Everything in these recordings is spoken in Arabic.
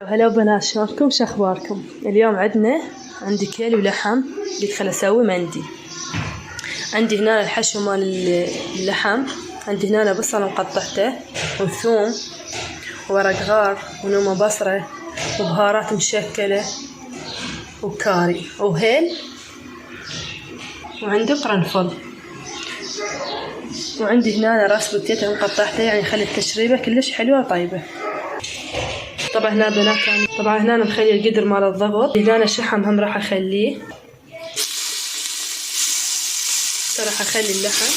هلا بنات، شلونكم؟ شخباركم؟ اليوم عندي كيلو لحم، قلت خل اسوي مندي. عندي هنا الحشو مال اللحم، عندي هنا بصل مقطعته وثوم وورق غار ونومة بصرة وبهارات مشكلة وكاري وهيل، وعندي قرنفل، وعندي هنا راس بوتيتا مقطعته، يعني خلي التشريبة كلش حلوة وطيبة. طبعا هنا بنات هنا مخلي القدر مال الضغط. هنا الشحم هم راح اخليه، راح اخلي اللحم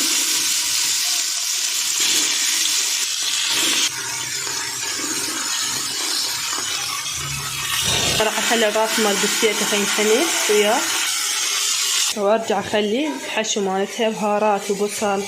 راح اخلي الراس مال بوتيتا ينحني وياه، وارجع اخلي الحشو مالتها بهارات وبصل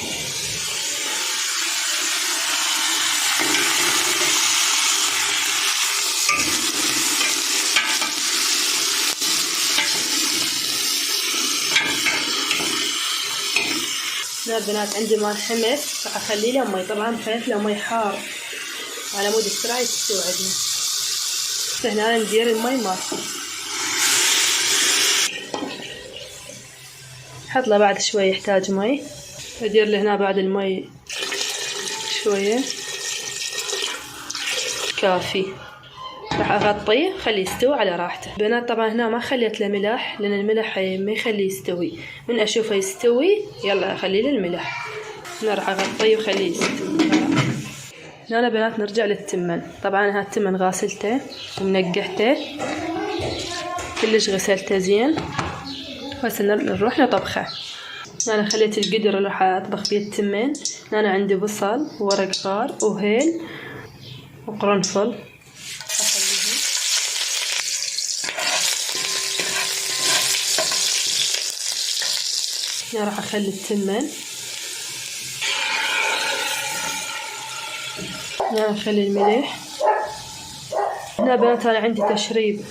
هنا البنات. عندي مال حمص راح اخليه له مي، طبعا خليت له مي حار على مود السرعة يستوي عندنا. هنا ندير المي مالتي، حط له بعد شوي يحتاج مي، ادير له هنا بعد المي شوية كافي. راح اغطيه خليه يستوي على راحته. بنات طبعا هنا ما خليت له ملح، لان الملح ما يخليه يستوي، من اشوفه يستوي يلا اخلي له الملح. هنا راح اغطيه وخليه يستوي. هنا بنات نرجع للتمن. طبعا هذا التمن غاسلته ومنقعته كلش، غسلته زين. هسه نروح نطبخه. انا خليت القدر اللي راح اطبخ بيه التمن. انا عندي بصل وورق غار وهيل وقرنفل، هنا راح اخلي التمن، هنا اخلي الملح. هنا بنات انا عندي تشريب،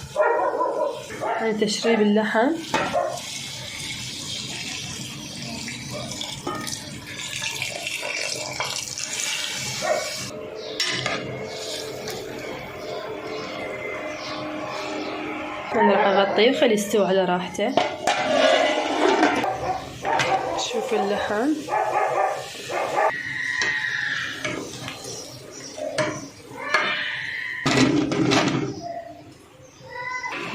يعني تشريب اللحم. انا راح اغطيه وخليه يستوي على راحته. شوف اللحم،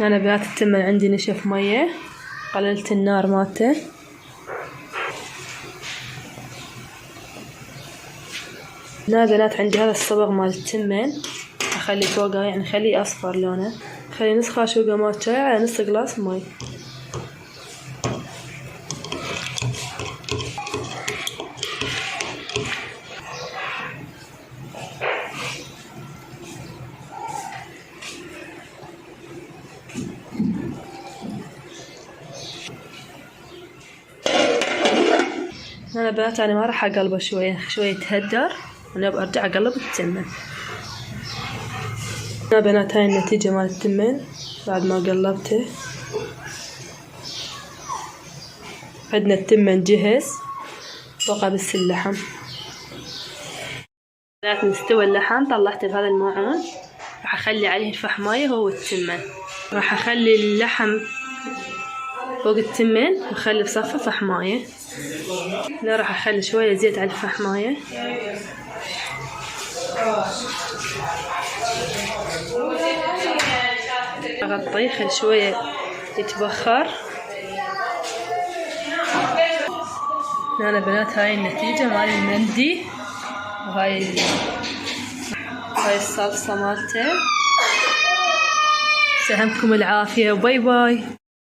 انا بنات التمن عندي نشف مية، قللت النار مالته. هنا بنات عندي هذا الصبغ مال التمن، اخلي فوقه يعني خليه اصفر لونه، خلي نص خاشوقة مال شاي على نص قلاص مي. انا بنات ما راح اقلبه شويه يتهدر، وانا برجع اقلب التمن. هنا بنات هاي النتيجه مال التمن بعد ما قلبته. عندنا التمن جهز، بقى بس اللحم. بنات مستوى اللحم، طلعته بهذا الماعون، راح اخلي عليه الفحمايه هو التمن. راح اخلي اللحم فوق التمن واخلي بصفه فحمايه. هنا راح اخلي شويه زيت على الفحمايه، اغطيه خلي شويه يتبخر. هنا بنات هاي النتيجه مال المندي، وهاي الصلصه مالته. سلامكم العافيه وباي باي.